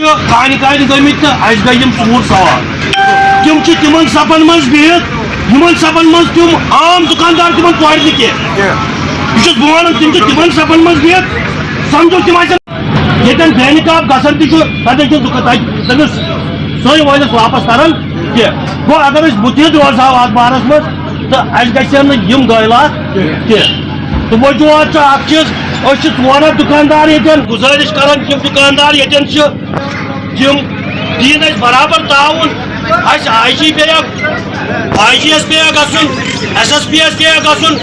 کان گمت گئی ژور سوال تم تمن سپن من بہت سپن من تم عام دکاندار تمن پڑ کی یہ بہت تم تمن سپن من بہت سمجھو تم یتن بے نقاب گھن تمس سی وٲلِتھ واپس تران کی گو اگر بتھِ روزہو اتھ بارس مز تو اَسہِ گژھن گٲلات کی تو وجوہات اکھ چیز أسۍ چھِ ژور ہتھ دکاندار یتن گزٲرش کران تم دکاندار یتن تم دین اَسہِ برابر تعاون اَسہِ آی جی پے یس پے گژھُن ایس ایس پی یس پے گژھُن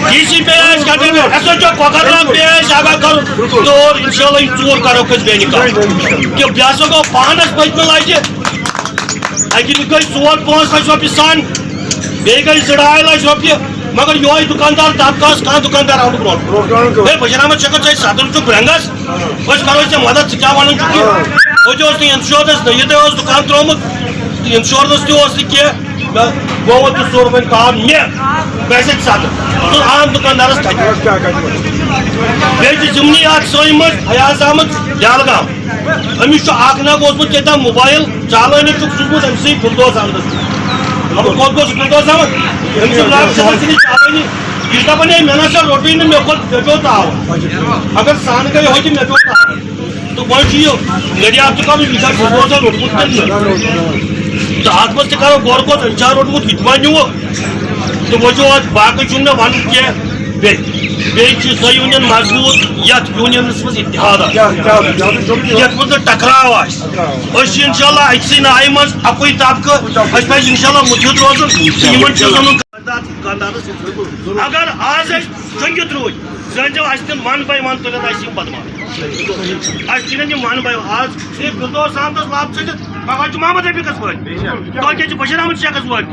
ڈی سی پے اَسہِ گژھُن ایس ایچ او کۄکرناگ پے اَسہِ اگر کرُن اور انشاء اللہ یہ ژور کرو أسۍ بے نقاب کہ یہ ہسا گوٚو پانس پٔتمہِ لٹہِ اکہِ گٔے 4-5 لچھ رۄپیہِ سان بیٚیہِ گٔے 2.5 لچھ رۄپیہِ مگر یہ دکاندار طبقہ کھانا دکاندار آؤ برو ہے بشیر احمد شکر ژے صدر چھ برنگس أسۍ کرو ژےٚ مدد ژٕ کیٛاہ ونان چھُکھ ہوٚتہِ اوس نہٕ انشورنس نہ ییٚتہِ اوس دُکان ترٛوومُت انشورنس تہِ اوس نہٕ کینٛہہ گوٚو تہٕ سوٚر وۄنۍ کار مےٚ گژھِ صدر تہٕ عام دُکاندارس کتہِ بیٚیہِ چھِ ضمنی اکھ سٲنۍ منٛز فیاض احمد جالگام أمِس چھُ اکھ نگ اوسمُت کیٛاہ تام موبایل چالٲنی چھُکھ سوٗزمُت أمسٕے فِردوس احمدس خبر کوٚت گوٚو سُہ فِردوس احمد أمِس چھُ لگ ژھٕنٕنۍ چالٲنی یہ چھُ دپان ہے مےٚ نسا روٚٹُے نہٕ مےٚ کھوٚت مےٚ پیوٚو تاوان اگر سان گٔے ہوٚتہِ مےٚ پیوٚو تاوان تہٕ وۄنۍ چھُ یہِ دٔریافت تہِ کرُن یہِ چھا فِردوسن روٚٹمُت کِنہٕ نہٕ تہٕ اتھ منٛز تہِ کرو غور خوض أمۍ چھا روٚٹمُت یہِ تہِ وۄنۍ نِوُکھ تہٕ وجوہات باقٕے چھُنہٕ مےٚ ونُن کینٛہہ بیٚیہِ چھِ سۄ یوٗنین مضبوٗط یتھ یوٗنینس منٛز اتحاد آسہِ یتھ منٛز نہٕ ٹکراو آسہِ أسۍ چھِ انشاء اللہ أکسٕے نایہِ منٛز اکُے طبقہٕ اَسہِ پزِ انشاء اللہ مُتحد روزُن تہٕ یِمن چیٖزن ہُنٛد دُکاندارس اگر آز أسۍ ژٔنگِتھ روٗدۍ زٲنۍزیو اَسہِ دِن 1 by 1 تُلن اَسہِ یِم بدماش اَسہِ دِنن یِم 1 by 1 آز چھِ فِردوس احمدس لب ژھٕنِتھ پگاہ چھُ محمد رفیقس وٲلۍ کٲلۍ کٮ۪تھ چھِ بشیر احمد شیخس وٲلۍ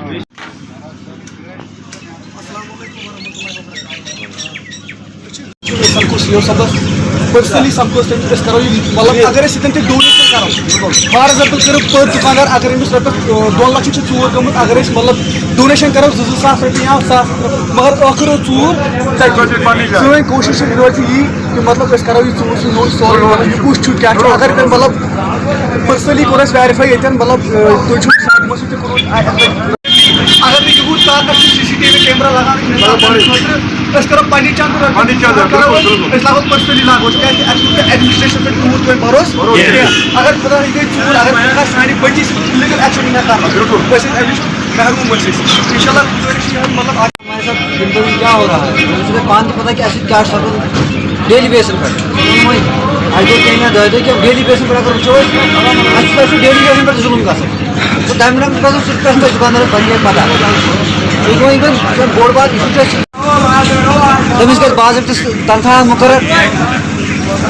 سمکھو سی او صٲبس پٔرسنلی سمکھو أسۍ کرو یہِ مطلب اگر أسۍ ییٚتٮ۪ن تہِ ڈونیشن کرو فار ایگزامپل کرو پٔر دُکاندار اگر أمِس رۄپیس 2 لچھ چھِ ژوٗر گٔمٕژ اگر أسۍ مطلب ڈونیشن کرو 2-2 ساس رۄپیہِ یا 1,000 مگر ٲخٕر اوس ژوٗر سٲنۍ کوٗشش روزِ یی کہِ مطلب أسۍ کرو یہِ ژوٗر سُہ نوٚو سالو یہِ کُس چھُ کیٛاہ چھُ اگر مطلب پٔرسنلی کوٚر اَسہِ ویرِفاے ییٚتٮ۪ن مطلب تُہۍ چھُو تِمو سۭتۍ تہِ کوٚرمُت اگر نہٕ یوٗت طاقت چھُ سی سی ٹی وی کیمرا لگاونہٕ خٲطرٕ أسۍ کرو پننہِ چندٕ أسۍ لاگو پٔرسنلی لاگو کیٛازِ اَسہِ چھُنہٕ ایڈمنسٹریشن پٮ۪ٹھ تیوٗت وۄنۍ بروسہٕ کینٛہہ اگر خۄدا یہِ گٔے ژوٗر اگر کانٛہہ سانہِ بٔچی لیٖگل ایکشن یی نہ کرنہٕ أسۍ ٲسۍ اَمِچ محروٗم ٲسۍ أسۍ انشاء اللہ گُزٲرِش چھِ مطلب ہمارے ساتھ دن بدن کیا ہو رہا ہے مجھے پان پتا کہ ایسے کیا سب ڈیلی بیسن پر آج کہیں دے کہ ڈیلی بیسن پر اگر وچو ڈیلی بیسن پر ظلم کر تو تمہیں دکاندار بن گئے پتہ یہ بوڑ بات یہ تمس گھر باضابطہ تنخواہ مقرر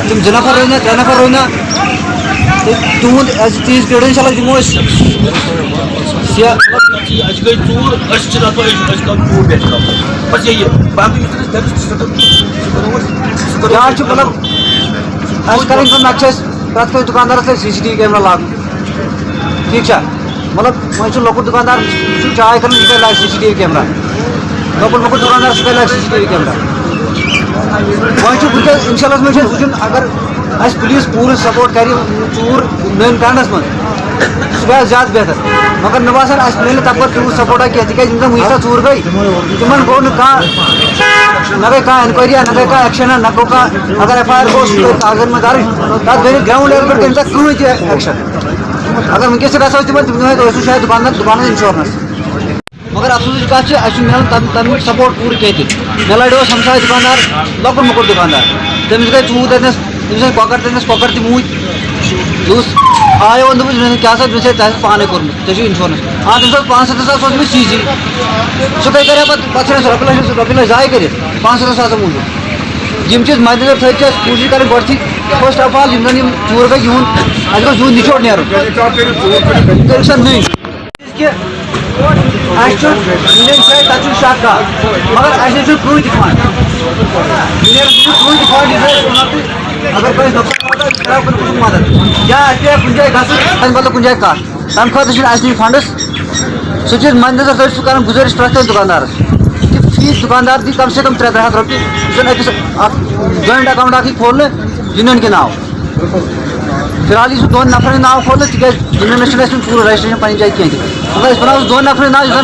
تم 2 نفر روزنا 3 نفر روزنا تہد تہذ کریڈنشل دمو اَسہِ گٔے ژوٗر أسۍ چھِ دپان أسۍ کرو ژوٗر بے نقاب بس یہِ باقٕے یُس کیا مطلب کر نقشہ پریت کھانا دکاندارس C C T V camera لاگن ٹھیک مطلب وۄنۍ لۄکُٹ دُکاندار چاے کھنان یہِ لاگہِ سی سی ٹی وی کیمرا لۄکُٹ مۄکُٹ دُکاندار سُہ لاگہِ سی سی ٹی وی کیمرا وۄنۍ چھُ وٕنکٮ۪س اِنشاء اللہ مےٚ چھُ وٕچھُن اگر اَسہِ پُلیٖس پوٗرٕ سپوٹ کرِ ژوٗر مین کانڈس منٛز سُہ گژھِ زیادٕ بہتر مگر مےٚ باسان اَسہِ میلہِ نہٕ تپٲرۍ تیوٗت سپوٹا کینٛہہ تِکیازِ یِم زن وٕنیُک ژوٗر گٔے تِمن گوٚو نہٕ کانٛہہ نہ گٔے کانٛہہ اِنکوایریا نہ گٔے کانٛہہ ایکشنا نہ گوٚو کانٛہہ اگر ایف آی آر گوٚو سُہ کٔرۍ کاغذن منٛز درٕج تتھ گٔے نہٕ گراوُنٛڈ لیولہِ پٮ۪ٹھ تَمہِ کٕہٕنۍ تہِ ایکشن اگر وٕنکٮ۪س تہِ گژھو تِمن تِم ٲسِو شاید دُکانس انشورنس مگر افسوسٕچ کتھ چھِ اَسہِ چھُنہٕ مِلان تمیُک سپوٹ پوٗرٕ کینٛہہ تہِ مےٚ لڑِ اوس ہمساے دُکاندار لۄکُٹ مۄکُٹ دُکاندار تٔمِس گٔے ژوٗر تٔمِس ٲسۍ کۄکر تہِ موٗدۍ یُس آیو وۄنۍ دوٚپُس کیٛاہ سا دوٚپُس ہے ژےٚ آسہِ پانے کوٚرمُت ژےٚ چھُ انشورنس تٔمِس اوس 500 ساس اوس أمِس سی سُہ کرِ پتہٕ ژھٕنہِ رۄپیہِ لچھ ضایہِ کٔرِتھ 500 ساسن موٗجوٗب یِم چیٖز مدِ نظر تھٲیِتھ چھِ اَسہِ کوٗشِش کَرٕنۍ گۄڈٕنیتھٕے فٔسٹ آف آل یِم زن یِم ژوٗر گٔے یِہُنٛد اَسہِ گوٚژھ یِہُنٛد نِچوڑ نیرُن کٔرِو سا نٔنۍ کہِ اَسہِ چھُ یوٗنین جایہِ تَتہِ چھُ شک کانٛہہ مگر اَسہِ چھُنہٕ کٕہٕنۍ تہِ فنڈ یوٗنینس چھُنہٕ کٕہٕنۍ تہِ فنڈ اگر کٲنٛسہِ نۄقصان کرو کُنہِ مدد یا اَسہِ پیٚیہِ کُنہِ جایہِ گژھُن اَسہِ بدل کُنہِ جایہِ کَتھ تَمہِ خٲطرٕ چھِنہٕ اَسہِ نِش فنڈٕس سُہ چیٖز مدِ نظر تھٲیِتھ چھُ کران گُزٲرِش پرٛٮ۪تھ کٲنٛسہِ دُکاندارس کہِ فی دُکاندار دی کم سے کم 300 رۄپیہِ یُس زن أکِس اکھ جویِنٹ اکاونٹ اکھ یی کھولنہٕ یوٗنین کہِ ناو فی الحال یہ دون نفرن ناو کھول تک پور رجسٹریشن پنہ جائے کھین مگر اس بناو دون نفرن ناو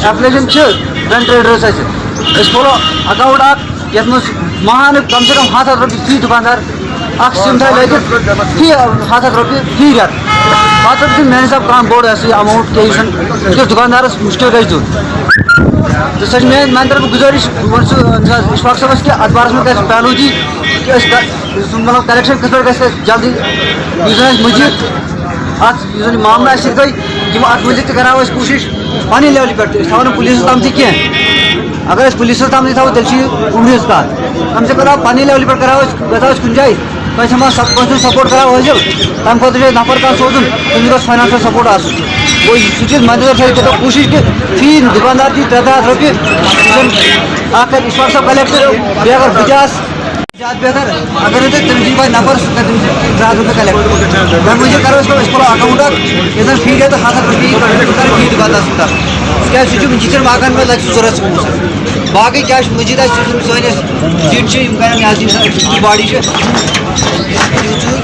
ایپلیشن ٹرین ٹریڈرس اس کھولو اکاؤنٹ اک یت مز ماہانہ کم سے کم 700 روپیہ فی دکاندار اخ سم تھا لگت فی 700 روپیہ فی رات پتہ میانہ حساب کم بوڑ اماؤنٹ کہ دکاندارس مشکل گھس دن تو سر میان طرف گزارش اشفاق صاحب کہ ات بارس میں پہلو دی کہ مطلب کلیکشن کت پہ جلدی مزید ات معاملہ گئی تم ات مزید کرو کوشش پنہ لیولہ پہ تھو پولیس تام تہ کی اگر پولیس تام تھی تھو تیل عمریز کت کم سے کرو پنہ لیولہ پہ کرو گھو کن جائیں کھانا پونسن سپورٹ کرو حاصل تمہ خاطر نفر کھانا سوزن تمہیں گھس فائنانشل سپورٹ آن وہ چیز مد نظر کرو کوشش کہ فی دکاندار دی 300 روپیہ اخ اشفاق صاحب کلیکٹر بیٚیہِ اگر بجاس زیادہ بہتر اگر تم دی نفر سہ 300 روپیہ کلیکٹ تمہ موجود کرو کھولو اکاؤنٹ اک یہ فی ریت 700 روپیہ فی دکاندار سن تر کیا جتن باغن میں لگ ضرورت باقی کیا مزید سنس جن کر باڈی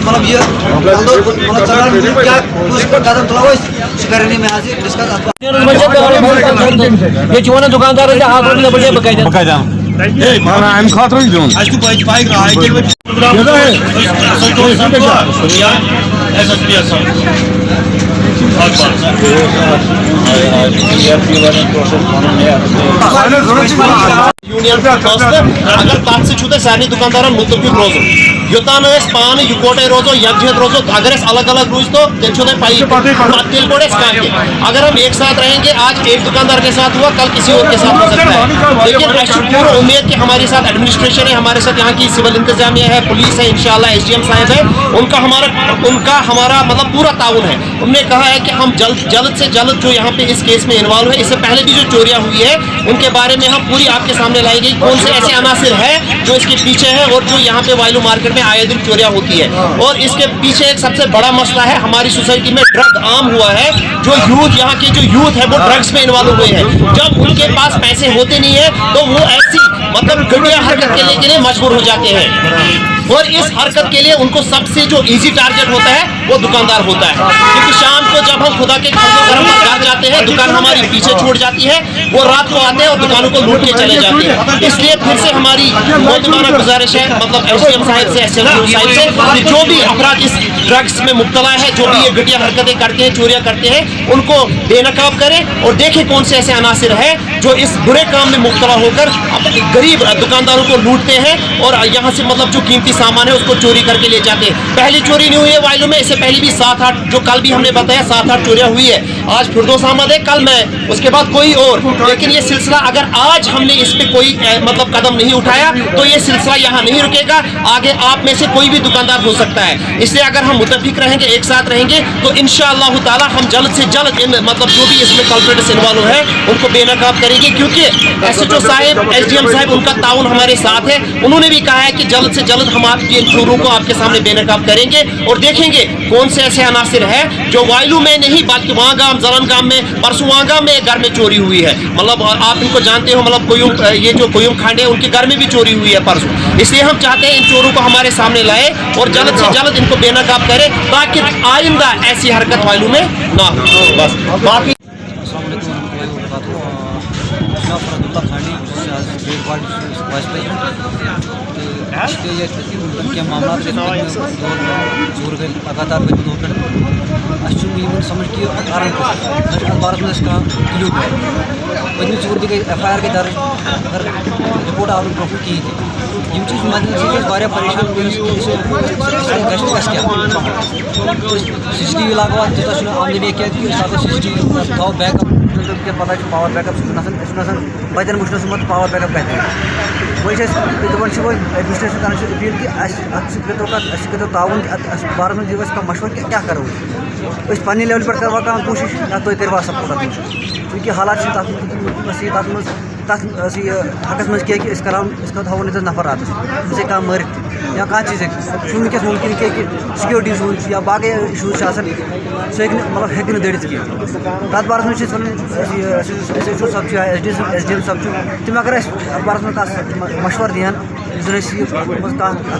مطلب یہ مطلب کیا قدم تلو سہ کر میں حاضر ڈسکس یہ ونان دکاندار امہ خاطر دن یونین اگر تک سی سارے دکاندار متفق روزن یوتان پانے یکوٹے روزو یکجہت روزو اگر الگ الگ روز تو تیل پائی تیل کوڑ اگر ہم ایک ساتھ رہیں گے آج ایک دکاندار کے ساتھ ہوا کل کسی اور کے ساتھ ہو سکتا ہے لیکن ایسی پورا امید کہ ہمارے ساتھ ایڈمنسٹریشن ہے ہمارے ساتھ یہاں کی سول انتظامیہ ہے پولیس ہے انشاءاللہ SDM صاحب ہے ان کا ہمارا مطلب پورا تعاون ہے انہوں نے کہا ہے کہ ہم جلد سے جلد جو یہاں پہ اس کیس میں انوالو ہے اس سے پہلے بھی جو چوریاں ہوئی ہے ان کے بارے میں ہم پوری آپ کے سامنے لائی گئی کون سے ایسے عناصر ہے جو اس کے پیچھے ہے اور جو یہاں پہ وائلو مارکیٹ میں آئے دن چوریاں ہوتی ہے اور اس کے پیچھے ایک سب سے بڑا مسئلہ ہے ہماری سوسائٹی میں ڈرگ عام ہوا ہے جو یوتھ یہاں کے جو یوتھ ہے وہ ڈرگس میں انوالو ہوئے ہیں جب ان کے پاس پیسے ہوتے نہیں ہیں تو وہ ایسی مطلب گھٹیا حرکت کرنے کے لیے مجبور ہو جاتے ہیں اور اس حرکت کے لیے ان کو سب سے جو ایزی ٹارگٹ ہوتا ہے وہ دکاندار ہوتا ہے کیونکہ شام کو جب ہم خدا کے گھر پر گھر جاتے ہیں دکان ہماری پیچھے چھوڑ جاتی ہے وہ رات کو آتے ہیں اور دکانوں کو لوٹ کے چلے جاتے ہیں اس لیے پھر سے ہماری موتمانہ گزارش ہے مطلب SDM صاحب سے SLO صاحب سے کہ جو بھی افراد اس ڈرگس میں مبتلا ہے جو بھی یہ گھٹیا حرکتیں کرتے ہیں چوریاں کرتے ہیں ان کو بے نقاب کریں اور دیکھیں کون سے ایسے عناصر ہیں جو اس برے کام میں مبتلا ہو کر غریب دکانداروں کو لوٹتے ہیں اور یہاں سے مطلب جو قیمتی سامان ہے اس کو چوری کر کے لے جاتے ہیں پہلی چوری نہیں ہوئی ہے وائلو میں اس سے پہلے بھی 7-8 جو کل بھی ہم نے بتایا 7-8 چوریاں ہوئی ہے آج فردوس احمد ہے کل میں اس کے بعد کوئی اور لیکن یہ سلسلہ اگر آج ہم نے اس پہ کوئی مطلب قدم نہیں اٹھایا تو یہ سلسلہ یہاں نہیں رکے گا آگے آپ میں سے کوئی بھی دکاندار ہو سکتا ہے اس لیے اگر ہم متفق رہیں گے ایک ساتھ رہیں گے تو انشاءاللہ تعالی ہم جلد سے جلد مطلب جو بھی اس میں کلپریٹس انوالو ہے ان کو بے نقاب کریں گے کیونکہ SHO صاحب SDM صاحب ان کا تعاون ہمارے ساتھ ہے انہوں نے بھی کہا ہے کہ جلد سے جلد ہم آپ کے چوروں کو آپ کے سامنے بے نقاب کریں گے اور دیکھیں گے کون سے ایسے عناصر ہے جو وائلو میں نہیں بلکہ وانگام زرن گام میں پرسوں وانگام میں ایک گھر میں چوری ہوئی ہے مطلب آپ ان کو جانتے ہو مطلب یہ جو کویوم کھانڈے ان کے گھر میں بھی چوری ہوئی ہے پرسوں اس لیے ہم چاہتے ہیں ان چوروں کو ہمارے سامنے لائے اور جلد سے جلد ان کو بے نقاب کرے تاکہ آئندہ ایسی حرکت وائلو میں نہ ہو بس باقی معاملات ژوٗر گٔے لگاتار گٔے دۄہ پٮ۪ٹھ اَسہِ چھُنہٕ یِوان سمجھ کہِ کَرَن کُس اَتھ بارَس منٛز اَسہِ کانٛہہ کِلیوٗ پٔتمہِ ژوٗر تہِ گٔے FIR گٔے درٕج مگر رِپوٹ آو نہٕ برونٛہہ کُن کِہیٖنۍ تہِ یِم چیٖز مَدِ نظر چھِ أسۍ واریاہ پریشان گژھِ کیٛاہ CCTV لاگو اَتھ تیوٗتاہ چھُنہٕ آمدٔنی کینٛہہ کہِ أسۍ لاگو CCTV تھاوو بیک اپ کینٛہہ پَتہ چھُ پاوَر بیک اپ چھُنہٕ آسان اَسہِ چھُنہٕ آسان بَچَن وٕچھنَس منٛز پاوَر بیک اپ کَتہِ وۄنۍ چھِ أسۍ دَپان چھِ وۄنۍ ایڈمِنسٹریشن کَران چھِ أپیٖل کہِ اَسہِ اَتھ سۭتۍ کٔرۍتو کَتھ اَسہِ کٔرۍتو تعاوُن کہِ اَتھ بارَس منٛز دِیِو اَسہِ کانٛہہ مَشوَرٕ کہِ کیٛاہ کَرو أسۍ پنٛنہِ لیولہِ پٮ۪ٹھ کَروا کانٛہہ کوٗشِش یا تُہۍ کٔروا سپوٹ اَتھ منٛز چوٗنٛکہِ حالات چھِ تَتھ منٛز تَتھ یہِ حقَس منٛز کینٛہہ کہِ أسۍ تھاوون ییٚتٮ۪تھ نفر راتَس سُہ ہیٚکہِ کانٛہہ مٲرِتھ تہِ یا کانٛہہ چیٖز ہیٚکہِ چھُنہٕ وٕنکٮ۪س مُمکِن کینٛہہ کہِ سِکیورٹی زون چھُ یا باقٕے اِشوٗز چھِ آسان سُہ ہیٚکہِ نہٕ مطلب ہیٚکہِ نہٕ دٔڑِتھ کینٛہہ تَتھ بارَس منٛز چھِ أسۍ وَنان SHO صٲب چھُ یا SDM صٲب چھُ تِم اگر اَسہِ اَتھ بارَس منٛز کانٛہہ مَشوَرٕ دِہَن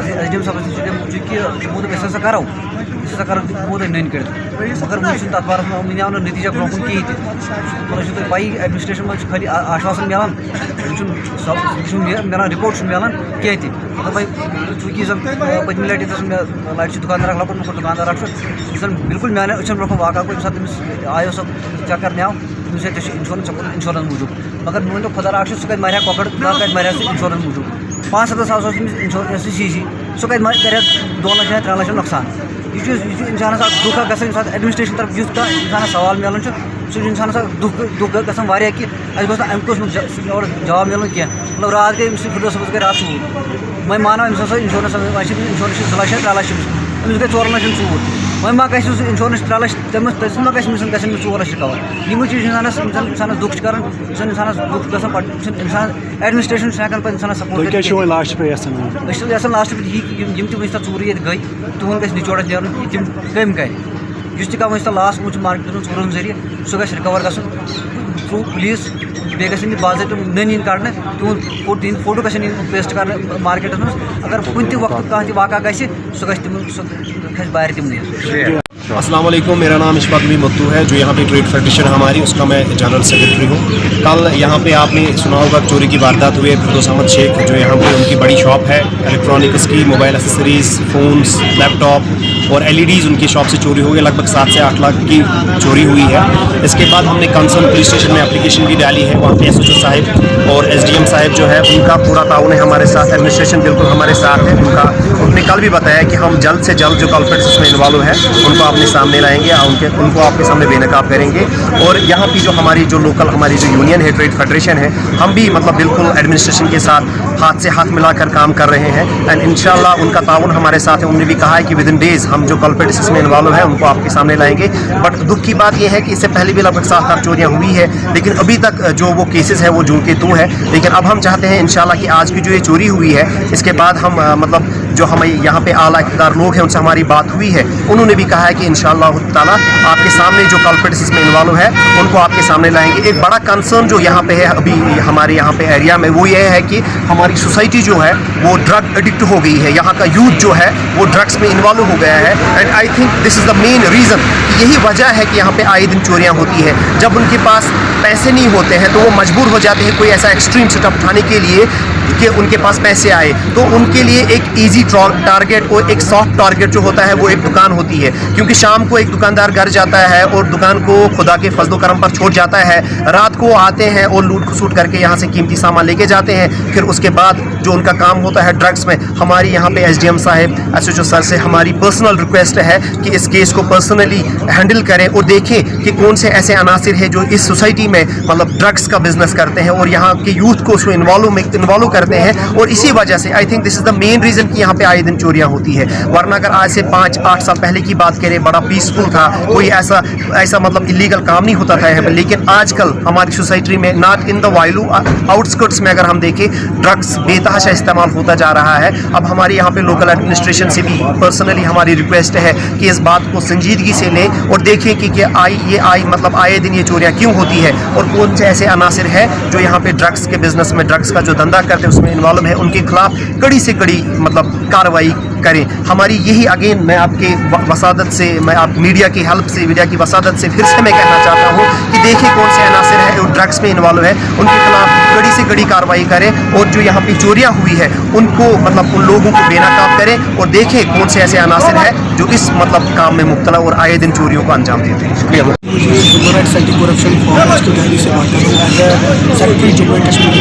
SDM صٲبس نِش چونکہِ تِمو دوٚپ أسۍ ہسا کرو تِمو دوٚپ نٔنۍ کٔرِتھ مگر وٕنہِ چھُنہٕ تَتھ بارس منٛز وٕنہِ آو نہٕ نٔتیٖجہ برونٛہہ کُن کِہیٖنۍ تہِ مطلب چھُو تۄہہِ پَیی ایڈمنسٹریشن منٛز چھُ خٲلی آشواسن مِلان چھُنہٕ مِلان رِپوٹ چھُنہٕ مِلان کینٛہہ تہِ مطلب وۄنۍ چوٗنٛکہِ زن پٔتمہِ لٹہِ ییٚتہِ زن مےٚ لٹہِ چھُ دُکاندار اکھ لۄکُٹ مۄکُٹ دُکاندار اکھ چھُ یُس زن بِلکُل میانٮ۪ن أچھن برونٛہہ کُن واقع گوٚو ییٚمہِ ساتہٕ تٔمِس آیو سۄ چیک کرنہِ آو تٔمِس ژےٚ چھُ انشورنس ژےٚ کوٚرُتھ انشورنس موٗجوٗب مگر مےٚ ؤنۍتو خۄدا راکھ چھُ سُہ کَتہِ مرِ ہا کۄکر کَتہِ مرِ ہا سُہ انشورنس موٗجوٗب 500 ساس اوس تٔمِس CC سُہ کَتہِ کرِ ہا 2 لچھ یا 3 لچھ نۄقصان یہ انسانس اکھ دُکھ اکھ گژھان ییٚمہِ ساتہٕ ایڈمنسٹریشن طرف یُتھ کانٛہہ انسانس سوال میلان چھُ سُہ چھُ انسانس اکھ دُکھ گژھان واریاہ کہِ اَسہِ گوٚژھ نہٕ اَمہِ قٕسمُک اورٕ جواب میلُن کینٛہہ مطلب راتھ گٔے أمِس فِردوس صٲبس گٔے راتھ ژوٗر وۄنۍ مانو أمِس ہسا انشورنس وۄنۍ چھِ انشورنس چھِ 2 لچھ یا 3 لچھ أمِس گٔے 4 لچھن ژوٗر وۄنۍ ما گژھِ سُہ انشورنس 3 لچھ تٔمِس ما گژھِ أمِس گژھن 4 لچھ رِکور یِمے چیٖز چھِ اِنسانس دُکھ چھِ کران یُس زن اِنسانس دُکھ گژھان پتہٕ چھُنہٕ اِنسان ایڈمنسٹریشن چھُنہٕ ہٮ۪کان پتہٕ اِنسانس سپورٹ کٔرِتھ أسۍ چھِ یژھان لاسٹ پٮ۪ٹھ یِم تہِ وٕنہِ ژوٗرٕ ییٚتہِ گٔے تِہُنٛد گژھِ نِچوڑ اَسہِ نیرُن کہِ تِم کٔمۍ کرِ یُس تہِ کانٛہہ وٕنہِ لاس گوٚمُت چھُ مارکیٹس منٛز ژوٗرَن ذٔریعہٕ سُہ گژھِ رِکور گژھُن تھرٛوٗ پُلیٖس بیٚیہِ گژھن یہِ باضٲبطہٕ نٔنۍ یِنۍ کڑنہٕ تِہُنٛد فوٹو گژھن یِنۍ پیسٹ کرنہٕ مارکیٹس منٛز اگر کُنہِ تہِ وقتہٕ کانٛہہ تہِ واقعہ گژھِ سُہ گژھِ تِمن سُہ کھسہِ بارِ تِمنٕے السلام علیکم، میرا نام اشفاق بھی متو ہے جو یہاں پہ ٹریڈ فیڈریشن ہماری اس کا میں جنرل سیکرٹری ہوں. کل یہاں پہ آپ نے سنا ہوگا چوری کی واردات ہوئی ہے. فردوس احمد شیخ جو یہاں پہ ان کی بڑی شاپ ہے الیکٹرانکس کی، موبائل ایسیسریز، فونس، لیپ ٹاپ اور LEDs ان کی شاپ سے چوری ہو گئی. لگ بھگ 7 سے 8 لاکھ کی چوری ہوئی ہے. اس کے بعد ہم نے کنسرن پولیس اسٹیشن میں اپلیکیشن بھی ڈالی ہے. وہاں پہ SHO صاحب اور SDM صاحب جو ہے ان کا پورا تعاون ہے ہمارے ساتھ. ایڈمنسٹریشن بالکل ہمارے ساتھ ہے. انہوں نے کل بھی بتایا کہ ہم جلد سے جلد جو کلپریٹس اس میں انوالو ہے ان کو اپنے سامنے لائیں گے، ان کو آپ کے سامنے بے نقاب کریں گے. اور یہاں پہ جو ہماری جو لوکل ہماری جو یونین ہے ٹریڈ فیڈریشن ہے، ہم بھی مطلب بالکل ایڈمنسٹریشن کے ساتھ ہاتھ سے ہاتھ ملا کر کام کر رہے ہیں. اینڈ انشاءاللہ ان کا تعاون ہمارے ساتھ ہے. انہوں نے بھی کہا ہے کہ ود ان ڈیز ہم جو کلپریٹس اس میں انوالو ہے ان کو آپ کے سامنے لائیں گے. بٹ دکھ کی بات یہ ہے کہ اس سے پہلے بھی لگ بھگ 7 چوریاں ہوئی ہے، لیکن ابھی تک جو وہ کیسز ہے وہ جوں کے تو ہے. لیکن اب ہم چاہتے ہیں انشاءاللہ کہ آج کی جو یہ چوری ہوئی ہے اس کے بعد ہم مطلب جو ہمیں یہاں پہ اعلیٰ اقتدار لوگ ہیں ان سے ہماری بات ہوئی ہے. انہوں نے بھی کہا ہے کہ انشاءاللہ تعالیٰ آپ کے سامنے جو کلپریٹس اس میں انوالو ہے ان کو آپ کے سامنے لائیں گے. ایک بڑا کنسرن جو یہاں پہ ہے ابھی ہمارے یہاں پہ ایریا میں وہ یہ ہے کہ ہماری سوسائٹی جو ہے وہ ڈرگ ایڈکٹ ہو گئی ہے. یہاں کا یوتھ جو ہے وہ ڈرگس میں انوالو ہو گیا ہے. And I think this is the main reason. یہی وجہ ہے کہ یہاں پہ آئے دن چوریاں ہوتی ہے. جب ان کے پاس پیسے نہیں ہوتے ہیں تو وہ مجبور ہو جاتے ہیں کوئی ایسا ایکسٹریم اسٹیپ اٹھانے کے لیے کہ ان کے پاس پیسے آئے. تو ان کے لیے ایک ایزی ٹارگیٹ اور ایک سافٹ ٹارگیٹ جو ہوتا ہے وہ ایک دکان ہوتی ہے. کیونکہ شام کو ایک دکاندار گھر جاتا ہے اور دکان کو خدا کے فضل و کرم پر چھوڑ جاتا ہے. رات کو آتے ہیں اور لوٹ کھسوٹ کر کے یہاں سے قیمتی سامان لے کے جاتے ہیں. پھر اس کے بعد جو ان کا کام ہوتا ہے ڈرگس میں. ہماری یہاں پہ SDM صاحب SHO سر سے ہماری پرسنل ریکویسٹ ہے کہ اس کیس کو پرسنلی ہینڈل کریں اور دیکھیں کہ کون سے ایسے عناصر ہیں جو اس سوسائٹی میں مطلب ڈرگس کا بزنس کرتے ہیں اور یہاں کے یوتھ کو اس کو انوالو کرتے ہیں. اور اسی وجہ سے آئی think this is the main reason کہ یہاں پہ آئے دن چوریاں ہوتی ہے. ورنہ اگر آج سے 5-8 سال پہلے کی بات کریں بڑا پیسفل تھا، کوئی ایسا مطلب الیگل کام نہیں ہوتا تھا یہاں پہ. لیکن آج کل ہماری سوسائٹی میں ناٹ ان دا وائلو آؤٹسکرٹس میں اگر ہم دیکھیں ڈرگس بے تحاشا استعمال ہوتا جا رہا ہے. اب ہماری یہاں پہ لوکل ایڈمنسٹریشن سے بھی پرسنلی ہماری ریکویسٹ ہے کہ اس بات کو سنجیدگی سے لیں اور دیکھیں کہ مطلب آئے دن یہ چوریاں کیوں ہوتی ہے اور کون سے ایسے عناصر ہیں جو یہاں پہ ڈرگس کے بزنس میں ڈرگس کا جو دھندا کرتے ہیں اس میں انوالو ہے. ان کے خلاف کڑی سے کڑی مطلب کارروائی کریں. ہماری یہی اگین میں آپ کے وسادت سے میں آپ میڈیا کی ہیلپ سے میڈیا کی وسادت سے پھر سے میں کہنا چاہتا ہوں کہ دیکھیں کون سے عناصر ہیں جو ڈرگس میں انوالو ہے ان کے خلاف کڑی سے کڑی کارروائی کریں. اور جو یہاں پہ چوریاں ہوئی ہے ان کو مطلب ان لوگوں کو بے نقاب کریں اور دیکھیں کون سے ایسے عناصر ہیں جو اس مطلب کام میں مبتلا اور آئے دن چوریوں کو انجام دیتے ہیں. شکریہ. اینٹی کرپشن فورم کی دہلی سے بات کر رہا ہوں. As a secretary Jammu and Kashmir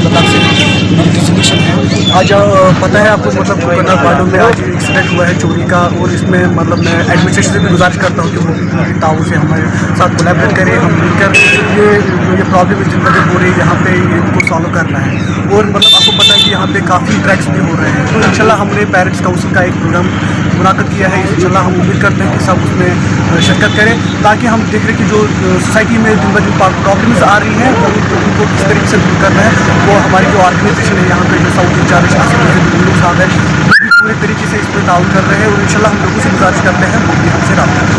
بتا سکتے میری ڈیزگنیشن ہے. آج پتہ ہے آپ کو مطلب کوکرناگ پارڈو میں آج ایکسیڈنٹ ہوا ہے چوری کا. اور اس میں مطلب میں ایڈمنسٹریشن سے بھی گزارش کرتا ہوں کہ وہ تعاون سے ہمارے ساتھ کولیبریٹ کریں. ہم مل کر یہ پرابلم اس دن ہو رہی ہے یہاں پہ ان کو سالو کرنا ہے. اور مطلب آپ کو پتہ ہے کہ یہاں پہ کافی ڈرگس بھی ہو رہے ہیں. تو انشاءاللہ ہم نے پیرنٹس کاؤنسل کا ایک پروگرام منعقد کیا ہے. انشاءاللہ ہم امید کرتے ہیں کہ سب اس میں شرکت کریں تاکہ ہم دیکھ رہے کہ جو سوسائٹی میں دن بہ دن پرابلمس آ رہی ہیں ان کو کس طریقے سے دور کرنا ہے. وہ ہماری جو آرگنائزیشن ہے یہاں پہ جو ساؤتھ انچارج صاحب ہے وہ بھی پورے طریقے سے اس پہ تعاون کر رہے ہیں. اور انشاءاللہ ہم لوگوں سے گزارش کرتے ہیں وہ بھی ہم سے رابطہ کریں.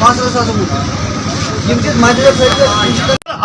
500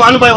1 by 1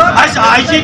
IG